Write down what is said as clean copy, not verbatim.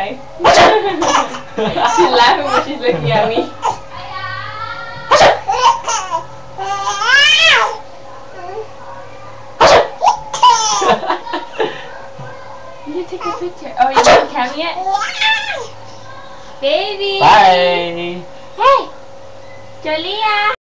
hi. She's laughing when she's looking at me. You take a picture. Oh, you haven't come yet? Baby! Bye! Hey! Joliya!